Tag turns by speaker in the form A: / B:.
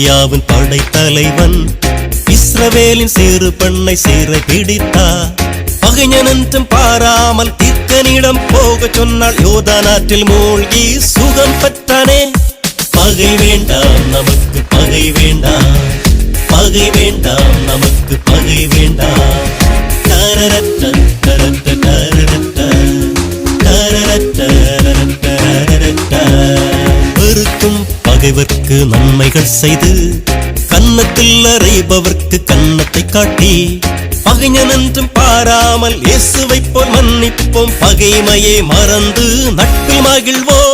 A: சிரியாவின் படைத்தலைவன் இஸ்ரவேலின் சிறு பெண்ணை சிறை பிடித்தார். பகைஞனென்றும் பாராமல் தீர்க்கனிடம் போக சொன்னால் யோர்தானாற்றில் மூழ்கி சுகம் பெற்றானே. பகை வேண்டாம் நமக்கு பகை வேண்டாம், பகை வேண்டாம் நமக்கு பகை வேண்டாம். தரரட்ட தரட்ட தரரட்ட தரரட்ட தரரட்ட. வெறுக்கும் பகைவர்க்கு நன்மைகள் செய்து கன்னத்தில் அறைபவர்க்கு கன்னத்தை காட்டி பகைஞனென்றும் பாராமல் இயேசுவைப் போல் மன்னிப்போம். பகைமையை மறந்து நட்பில் மகிழ்வோம்.